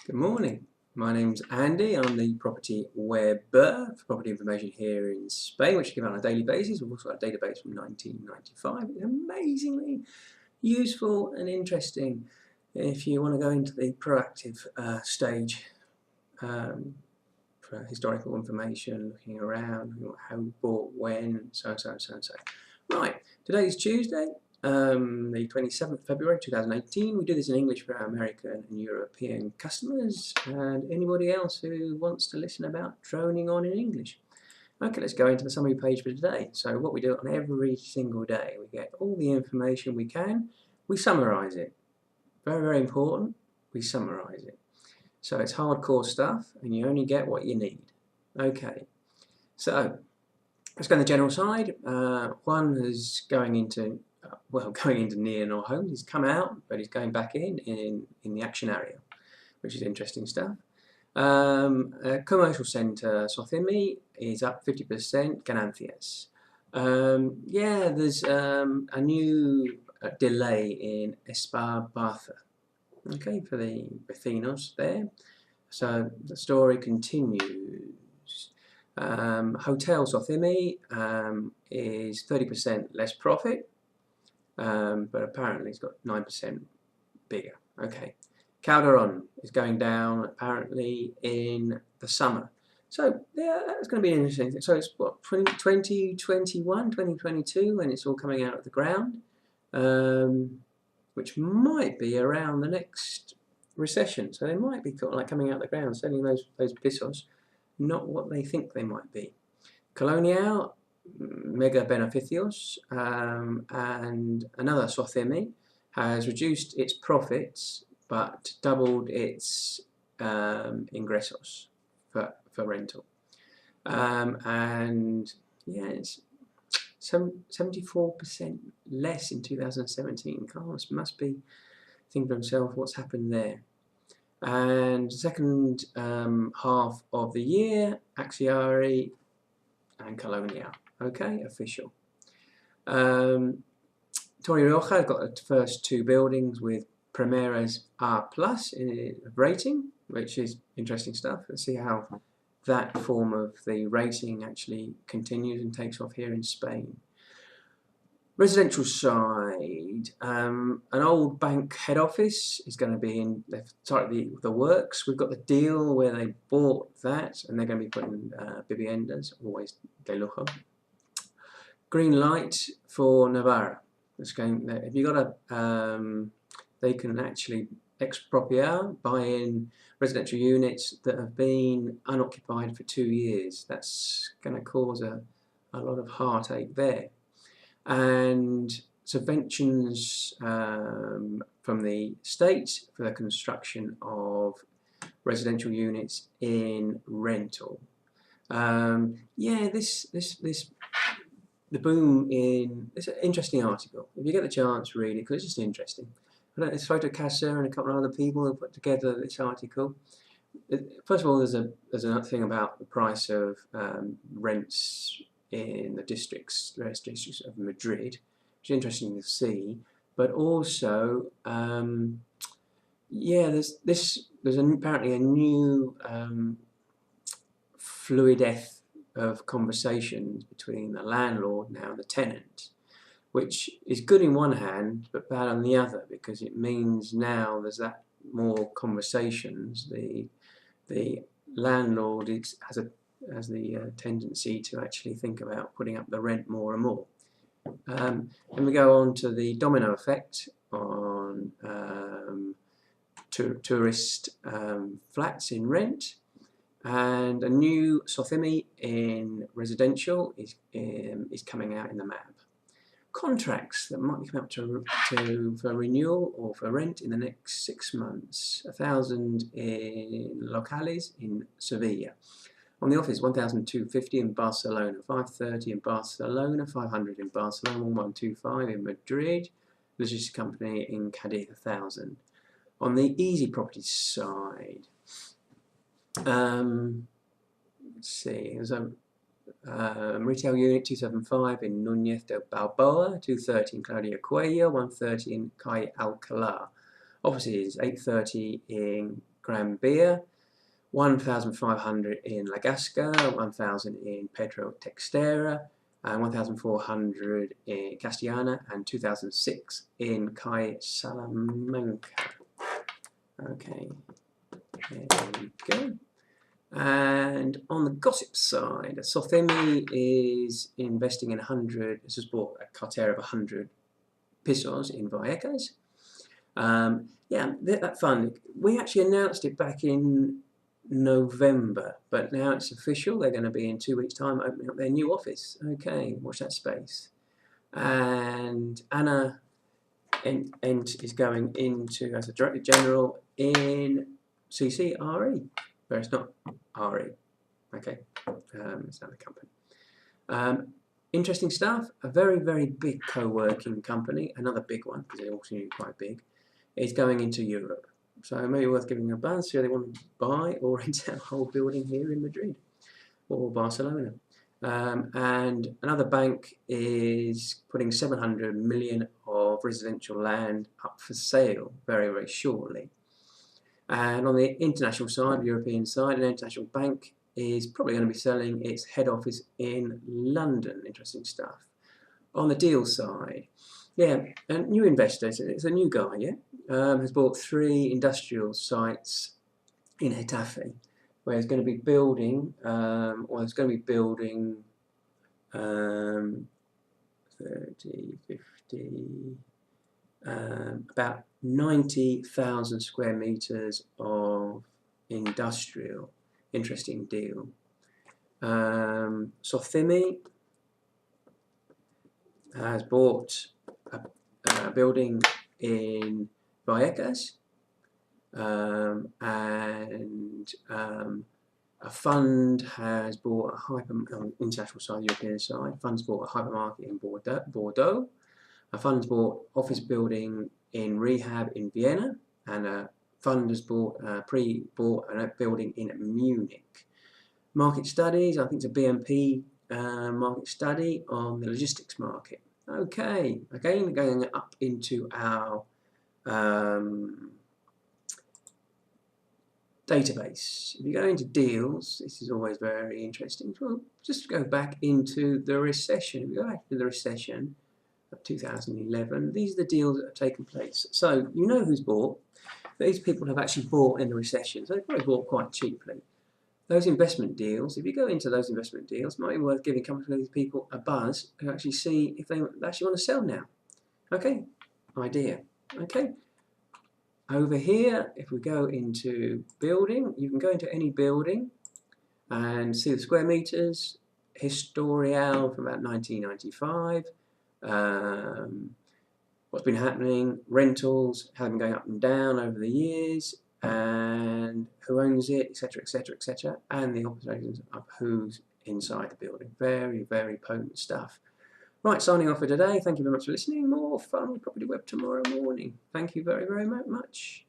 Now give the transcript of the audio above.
Good morning. My name's Andy. I'm the property Web-Ber for property information here in Spain, which I give out on a daily basis. We've also got a database from 1995. It's amazingly useful and interesting if you want to go into the proactive stage for historical information, looking around, who bought when, so and so and so and so. Right, today's Tuesday. The 27th of February 2018. We do this in English for our American and European customers and anybody else who wants to listen about droning on in English. Okay, let's go into the summary page for today. So what we do on every single day, we get all the information we can, we summarise it. Very, very important, we summarise it. So it's hardcore stuff and you only get what you need. Okay, so let's go on the general side. Juan is going into near Nor homes. He's come out, but he's going back in the action area, which is interesting stuff. Commercial centre Socimi is up 50%, ganancias. Yeah, there's a new delay in Esparbaza, okay, for the vecinos there. So the story continues. Hotel Socimi is 30% less profit, but apparently it's got 9% bigger. Okay, Calderon is going down apparently in the summer. So yeah, that's going to be interesting. So it's what, 2021, 2022 when it's all coming out of the ground, which might be around the next recession. So they might be like coming out of the ground, selling those pisos, not what they think they might be. Colonial, Mega Beneficios, and another Socimi has reduced its profits but doubled its ingresos for rental. And yeah, it's 74% less in 2017. Carlos must be thinking to himself, what's happened there? And second half of the year, Axiari and Colonial. Okay, official. Torre Rioja got the first two buildings with Primeras R+ rating, which is interesting stuff. Let's see how that form of the rating actually continues and takes off here in Spain. Residential side, an old bank head office is going to be in. They've started the works. We've got the deal where they bought that, and they're going to be putting viviendas, always de lujo. Green light for Navarra. It's going. If you got a, they can actually expropriate, buy in residential units that have been unoccupied for 2 years. That's going to cause a lot of heartache there. And subventions from the state for the construction of residential units in rental. Yeah, the boom in. It's an interesting article. If you get the chance, read it because it's just interesting. It's Photocasa and a couple of other people who put together this article. First of all, there's another thing about the price of rents in the various districts of Madrid, which is interesting to see. But also, yeah, there's apparently a new fluidity of conversations between the landlord now and the tenant, which is good in one hand but bad on the other, because it means now there's that more conversations. The landlord has the tendency to actually think about putting up the rent more and more. Then we go on to the domino effect on tourist flats in rent, and a new Socimi in residential is coming out in the map. Contracts that might be coming up for renewal or for rent in the next 6 months. 1,000 in locales in Sevilla. On the office, 1,250 in Barcelona, 530 in Barcelona, 500 in Barcelona, 1,125 in Madrid. Logistics company in Cadiz, 1,000. On the easy property side, let's see, there's a retail unit 275 in Núñez de Balboa, 230 in Claudia Cuello, 130 in Calle Alcalá. Offices 830 in Granbia, 1,500 in Lagasca, 1,000 in Pedro Textera, and 1,400 in Castellana, and 2,006 in Kai Salamanca. Okay, there we go. And on the gossip side, Sothemi is investing in 100, this has bought a cartera of 100 pesos in Vallecas. Yeah, that fund, we actually announced it back in November, but now it's official. They're going to be in 2 weeks' time opening up their new office. Okay, watch that space. And Anna Ent is going into as a Director General in CCRE, where it's not RE. Okay, it's another company. Interesting stuff. A very, very big co-working company, another big one, because they're also quite big, is going into Europe. So maybe worth giving a buzz, so they want to buy or rent out a whole building here in Madrid or Barcelona. And another bank is putting 700 million of residential land up for sale very, very shortly. And on the international side, European side, an international bank is probably going to be selling its head office in London. Interesting stuff. On the deal side, yeah, a new investor, it's a new guy, yeah, has bought 3 industrial sites in Getafe, where he's going to be building, 30, 50, about 90,000 square meters of industrial. Interesting deal. Sothemi has bought a building in Vallecas, and a fund has bought a international side, European side. Fund's bought a hypermarket in Bordeaux. A fund's bought office building in rehab in Vienna, and a fund has bought pre-bought a building in Munich. Market studies, I think it's a BNP market study on the logistics market. Okay, again going up into our database. If you go into deals, this is always very interesting. Well, just go back into the recession. If you go back to the recession of 2011, these are the deals that have taken place. So you know who's bought. These people have actually bought in the recession, so they probably bought quite cheaply. Those investment deals, if you go into those investment deals, it might be worth giving companies these people a buzz to actually see if they actually want to sell now. Okay, idea. Okay, over here, if we go into building, you can go into any building and see the square meters, historial from about 1995, what's been happening, rentals, how they've been going up and down over the years, and who owns it, etc., etc., etc., and the observations of who's inside the building. Very, very potent stuff. Right, signing off for today. Thank you very much for listening. More fun with Property Web tomorrow morning. Thank you very, very much.